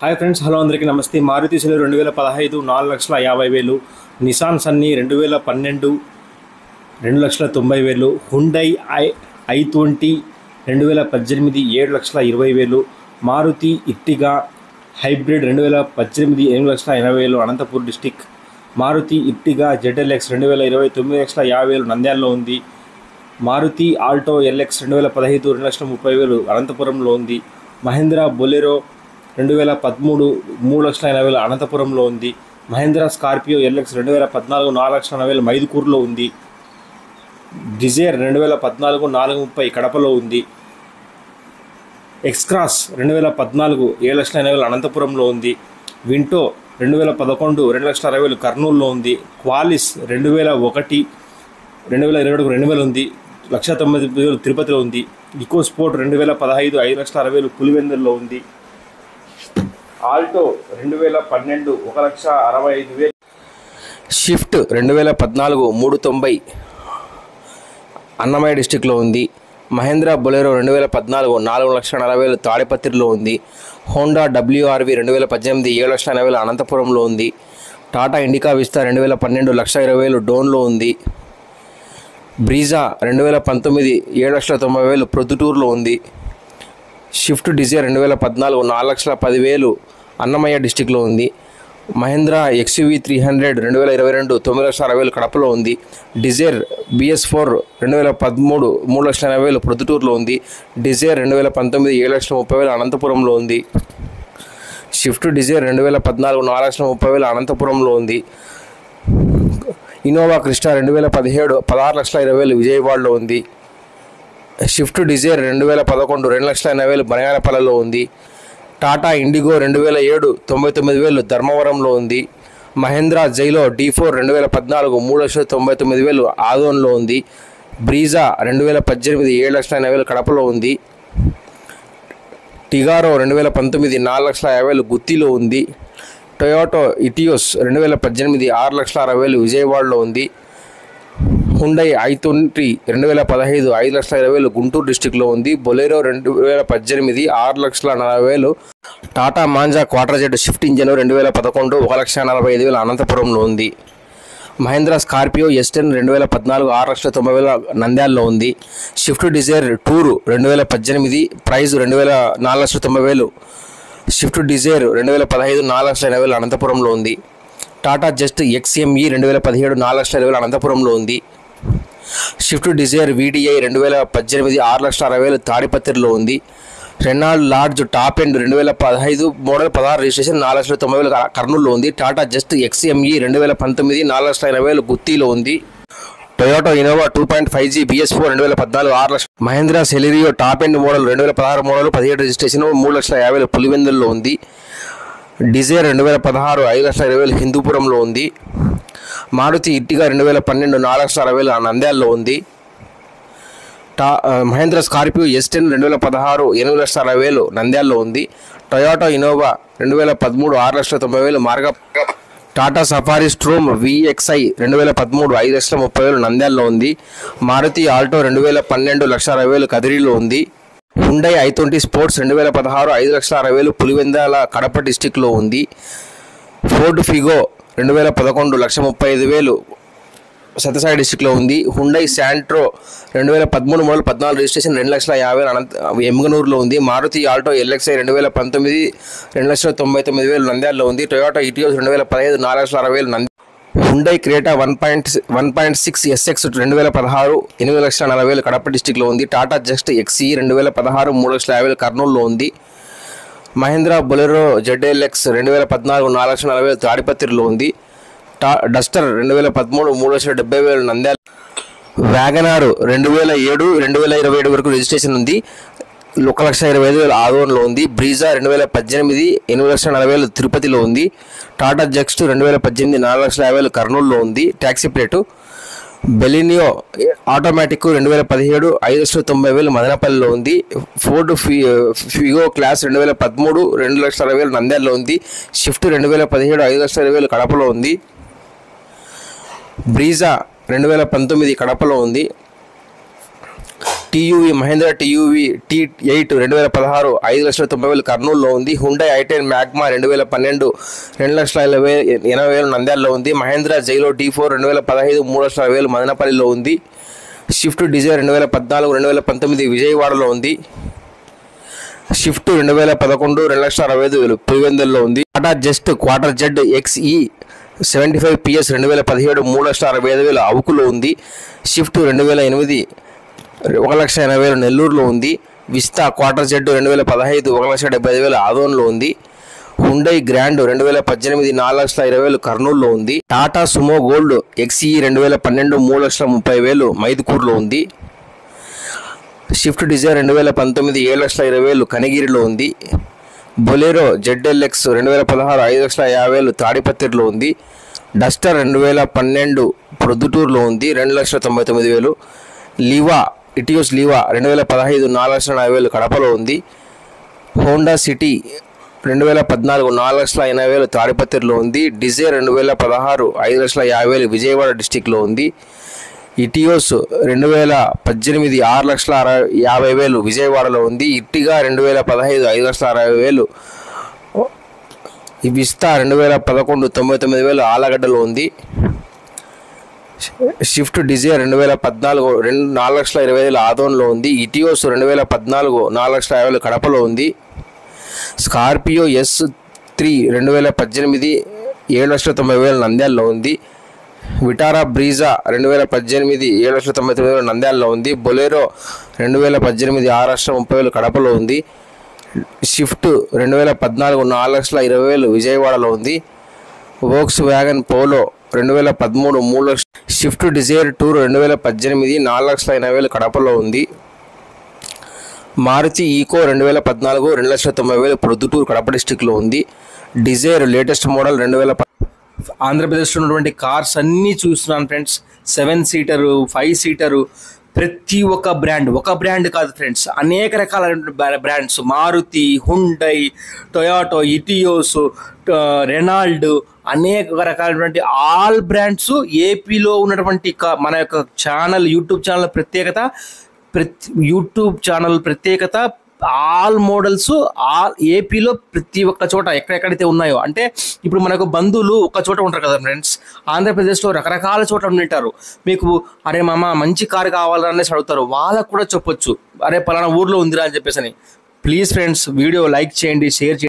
Hi friends, hello అందరికీ నమస్తే. Maruti Suzuki 2015 4,50,000, Nissan Sunny 2012 2,90,000, Hyundai i20 2018 7,20,000, Maruti Ertiga hybrid 2018 8,80,000 Anantapur district, Maruti Ertiga ZLX 2020 9,50,000 నంద్యాలలో ఉంది, Maruti Alto LX 2015 2,30,000 అనంతపురంలో ఉంది, మహేంద్రా బొలెరో 2013 3,80,000 అనంతపురంలో ఉంది, మహేంద్రా స్కార్పియో LX 2014 4,90,000 మైదుకూరులో ఉంది, డిజైర్ 2014 4,30,000 కడపలో ఉంది, ఎక్స్క్రాస్ 2014 7,80,000 అనంతపురంలో ఉంది, వింటో 2011 2,60,000 కర్నూలులో ఉంది, క్వాలిస్ 2001 2022 2,000 ఉంది, 1,90,000 తిరుపతిలో ఉంది, ఇకో స్పోర్ట్ 2015 5,60,000 పులివెందుల్లో ఉంది, ఆల్టో 2012 1,65,000, షిఫ్ట్ 2014 390 అన్నమయ్య డిస్టిక్లో ఉంది, మహేంద్రా బొలెరో 2014 4,40,000 తాడిపత్రిలో ఉంది, హోండా WRV 2018 7,80,000 అనంతపురంలో ఉంది, టాటా ఇండికా విస్తా 2012 1,20,000 డోన్లో ఉంది, బ్రీజా 2019 7,90,000 ప్రొద్దుటూరులో ఉంది, షిఫ్ట్ డిజైర్ 2014 4,10,000 అన్నమయ్య డిస్టిక్లో ఉంది, మహేంద్రా XUV 300 2022 9,60,000 కడపలో ఉంది, డిజైర్ BS4 2013 3,80,000 ప్రొద్దుటూరులో ఉంది, డిజైర్ 2019 7,30,000 అనంతపురంలో ఉంది, షిఫ్ట్ డిజైర్ 2014 4,30,000 అనంతపురంలో ఉంది, ఇన్నోవా క్రిస్టా 2017 16,20,000 విజయవాడలో ఉంది, షిఫ్ట్ డిజైర్ 2011 2,80,000 బనగానపల్లిలో ఉంది, టాటా ఇండిగో 2007 99,000 ధర్మవరంలో ఉంది, మహేంద్రా జైలో D4 2014 3,99,000 ఆదోన్లో ఉంది, బ్రీజా 2018 7,80,000 కడపలో ఉంది, టిగారో 2019 4,50,000 గుత్తిలో ఉంది, టొయోటో ఇటియోస్ 2018 6,60,000 విజయవాడలో ఉంది, హుండై i20 2015 5,20,000 గుంటూరు డిస్టిక్లో ఉంది, Bolero 2018 6,40,000, Tata manja quarter Z shift engine 2011 1,45,000 అనంతపురంలో ఉంది, మహేంద్రా స్కార్పియో S10 2014 6,90,000 నంద్యాలలో ఉంది, swift Dzire tour 2018 price 4,90,000, swift Dzire 2015 4,80,000 అనంతపురంలో ఉంది, టాటా జస్ట్ XME 2017 4,70,000 అనంతపురంలో ఉంది, షిఫ్ట్ డిజైర్ VDI 2018 6,60,000 తాడిపత్రిలో ఉంది, Renault Lodgy top end 2015 model 16 registration 4,90,000 కర్నూలులో ఉంది, టాటా జస్ట్ XME 2019 4,80,000 గుత్తిలో ఉంది, Toyota Innova 2.5G BS4 2014 6,00,000, Mahindra Celerio top end model 2016 model 17 registration 3,50,000 పులివెందుల్లో ఉంది, డిజైర్ 2016 5,20,000 హిందూపురంలో ఉంది, మారుతి ఇర్టిగా 2012 4,60,000 నంద్యాలలో ఉంది, మహేంద్రా స్కార్పియో S10 2016 8,60,000 నంద్యాలలో ఉంది, టొయోటో ఇన్నోవా 2013 6,90,000 మార్గ, టాటా సఫారీ స్ట్రోమ్ VXI 2013 5,30,000 నంద్యాలలో ఉంది, మారుతి ఆల్టో 2012 1,60,000 కదిరిలో ఉంది, Hyundai i20 sports 2016 5,60,000 Pulivendula Kadapa డిస్టిక్లో ఉంది, ఫోర్డ్ ఫిగో 2011 1,35,000 సత్యసాయి డిస్టిక్లో ఉంది, హుండై శాంట్రో 2013 మోడల్ 14 రిజిస్ట్రేషన్ 2,50,000 ఎమ్గనూరులో ఉంది, మారుతి ఆల్టో LXI 2019 2,99,000 నంద్యాలలో ఉంది, Toyota Etios 2015 4,60,000 Hyundai Creta 1.6 SX 2016 8,40,000 Kadapa డిస్టిక్లో ఉంది, టాటా జస్ట్ XE 2016 3,50,000 కర్నూలులో ఉంది, మహేంద్రా బొలెరో ZLX 2014 4,40,000 తాడిపత్రిలో ఉంది, డస్టర్ 2013 3,70,000 నంద్యాల, వ్యాగనార్ 2007 2027 వరకు రిజిస్ట్రేషన్ ఉంది 1,20,000 ఆదోన్లో ఉంది, బ్రీజా 2018 8,40,000 తిరుపతిలో ఉంది, టాటా జస్ట్ 2018 4,50,000 కర్నూలులో ఉంది ట్యాక్సీ ప్లేటు, బెలినియో ఆటోమేటిక్ 2017 5,90,000 మదనపల్లిలో ఉంది, ఫోర్డ్ ఫిగో క్లాస్ 2013 2,60,000 నంద్యాలలో ఉంది, షిఫ్ట్ 2017 5,60,000 కడపలో ఉంది, బ్రీజా 2019 కడపలో ఉంది, టీయూవీ మహేంద్ర టీయూవీ T8 2016 5,90,000 కర్నూలులో ఉంది. హుండై i10 మ్యాగ్మా 2012 2,80,000 నంద్యాలలో ఉంది. మహేంద్ర జైలో D4 2015 3,60,000 మదనపల్లిలో ఉంది. స్విఫ్ట్ డిజైర్ 2014 2019 విజయవాడలో ఉంది. స్విఫ్ట్ 2011 2,60,5,000 పులివెందుల్లో ఉంది. Tata just quarter Z XE 75 PS 2017 3,60,5,000 అవుకులో ఉంది. స్విఫ్ట్ 2008 1,80,000 నెల్లూరులో ఉంది. విస్తా క్వార్టర్ జెడ్ 2015 1,70,000 ఆదోన్లో ఉంది. హుండై గ్రాండ్ 2018 4,20,000 కర్నూలులో ఉంది. టాటా సుమో గోల్డ్ XE 2012 3,30,000 మైదుకూరులో ఉంది. స్విఫ్ట్ డిజైర్ 2019 7,20,000 కనిగిరిలో ఉంది. బొలెరో ZLX 2016 5,50,000 తాడిపత్రిలో ఉంది. డస్టర్ 2012 ప్రొద్దుటూరులో ఉంది 2,99,000. లివా ఇటియోస్ లివా 2015 4,40,000 కడపలో ఉంది. హోండా సిటీ 2014 4,80,000 తాడిపత్రిలో ఉంది. డిజైర్ 2016 5,50,000 విజయవాడ డిస్టిక్లో ఉంది. ఇటియోస్ 2018 6,50,000 విజయవాడలో ఉంది. ఇట్టిగా 2015 5,60,000. విస్తా 2011 99,000 ఆలగడ్డలో ఉంది. స్విఫ్ట్ డిజైర్ 2014 4,20,000 ఆదోన్లో ఉంది. ఇటియోస్ 2014 4,50,000 కడపలో ఉంది. స్కార్పియో S3 2018 7,90,000 నంద్యాలలో ఉంది. విటారా బ్రీజా 2018 7,99,000 నంద్యాలలో ఉంది. బొలెరో 2018 6,30,000 కడపలో ఉంది. స్విఫ్ట్ 2014 4,20,000 విజయవాడలో ఉంది. Volkswagen Polo 2013 3,00,000. Swift Dzire tour 2018 4,80,000 కడపలో ఉంది. మారుతి ఈకో 2014 2,90,000 ప్రొద్దుటూరు కడప డిస్టిక్లో ఉంది. Dzire latest model 2010. ఆంధ్రప్రదేశ్లో ఉన్నటువంటి కార్స్ అన్నీ చూస్తున్నాను ఫ్రెండ్స్. 7 సీటరు 5 సీటరు ప్రతి ఒక్క బ్రాండ్, ఒక బ్రాండ్ కాదు ఫ్రెండ్స్, అనేక రకాలైన brands. Maruti, Hyundai, Toyota, Etios, Renault, అనేక రకాలైనటువంటి ఆల్ బ్రాండ్స్. ఏపీలో ఉన్నటువంటి మన యొక్క ఛానల్ యూట్యూబ్ ఛానల్ ప్రత్యేకత ఆల్ మోడల్స్ ఏపీలో ప్రతి ఒక్క చోట ఎక్కడెక్కడైతే ఉన్నాయో, అంటే ఇప్పుడు మనకు బంధువులు ఒక చోట ఉంటారు కదా ఫ్రెండ్స్, ఆంధ్రప్రదేశ్లో రకరకాల చోట్ల ఉంటారు. మీకు అరే మామ మంచి కారు కావాలనేసి అడుగుతారు, వాళ్ళకు కూడా చెప్పొచ్చు అరే పలానా ఊర్లో ఉందిరా అని చెప్పేసి. ప్లీజ్ ఫ్రెండ్స్ వీడియో లైక్ చేయండి, షేర్ చేయండి.